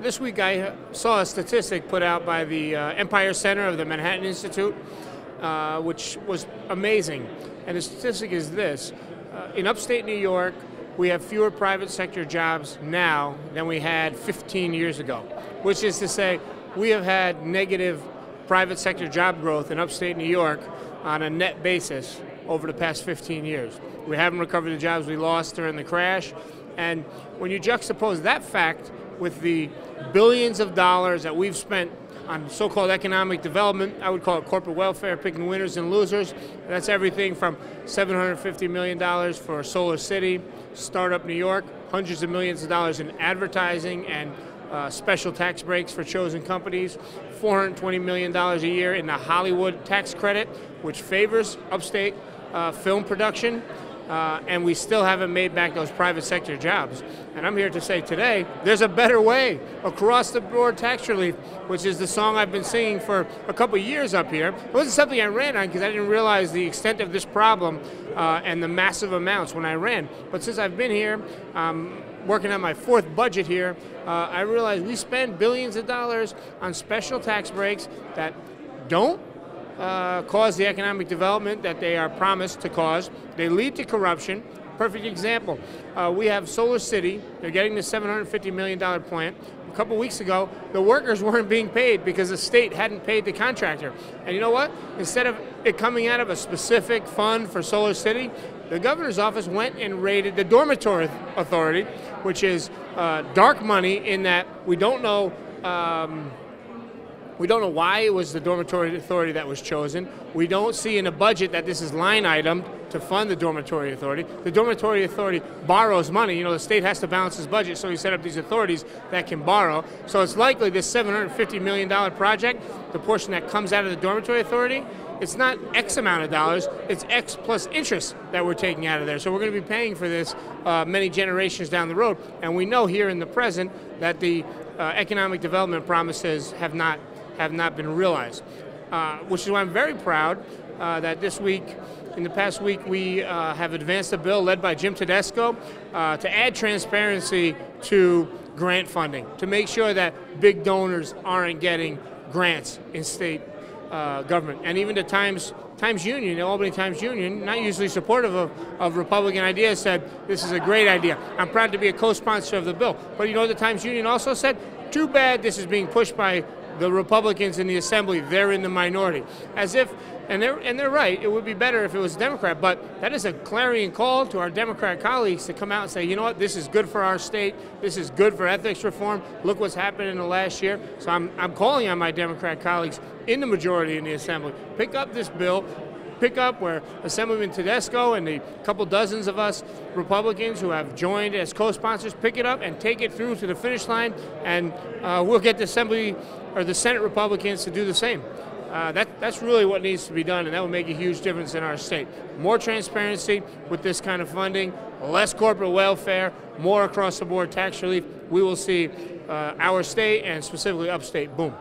This week I saw a statistic put out by the Empire Center of the Manhattan Institute, which was amazing. And the statistic is this. In upstate New York, we have fewer private sector jobs now than we had 15 years ago, which is to say we have had negative private sector job growth in upstate New York on a net basis over the past 15 years. We haven't recovered the jobs we lost during the crash. And when you juxtapose that fact with the billions of dollars that we've spent on so-called economic development, I would call it corporate welfare, picking winners and losers. That's everything from $750 million for Solar City, Startup New York, hundreds of millions of dollars in advertising and special tax breaks for chosen companies, $420 million a year in the Hollywood tax credit, which favors upstate film production. And we still haven't made back those private sector jobs. And I'm here to say today, there's a better way. Across the board tax relief, which is the song I've been singing for a couple of years up here. It wasn't something I ran on because I didn't realize the extent of this problem and the massive amounts when I ran. But since I've been here, working on my fourth budget here, I realized we spend billions of dollars on special tax breaks that don't cause the economic development that they are promised to cause. They lead to corruption. Perfect example. We have Solar City. They're getting the $750 million plant. A couple weeks ago, the workers weren't being paid because the state hadn't paid the contractor. And you know what? Instead of it coming out of a specific fund for Solar City, the governor's office went and raided the dormitory authority, which is dark money in that we don't know why it was the dormitory authority that was chosen. We don't see in the budget that this is line item to fund the dormitory authority. The dormitory authority borrows money. You know, the state has to balance its budget, so we set up these authorities that can borrow. So it's likely this $750 million project, the portion that comes out of the dormitory authority, it's not X amount of dollars, it's X plus interest that we're taking out of there. So we're going to be paying for this many generations down the road. And we know here in the present that the economic development promises have not been realized, which is why I'm very proud that this week, in the past week, we have advanced a bill led by Jim Tedesco to add transparency to grant funding, to make sure that big donors aren't getting grants in state government. And even the Times Union, the Albany Times Union, not usually supportive of Republican ideas, said this is a great idea. I'm proud to be a co-sponsor of the bill. But you know what the Times Union also said? Too bad this is being pushed by the Republicans in the Assembly. They're in the minority. As if, and they're right, it would be better if it was a Democrat, but that is a clarion call to our Democrat colleagues to come out and say, you know what, this is good for our state, this is good for ethics reform, look what's happened in the last year. So I'm calling on my Democrat colleagues in the majority in the Assembly, pick up this bill, pick up where Assemblyman Tedesco and the couple dozens of us Republicans who have joined as co-sponsors, pick it up and take it through to the finish line, and we'll get the Assembly or the Senate Republicans to do the same. That's really what needs to be done, and that will make a huge difference in our state. More transparency with this kind of funding, less corporate welfare, more across-the-board tax relief. We will see our state, and specifically upstate, boom.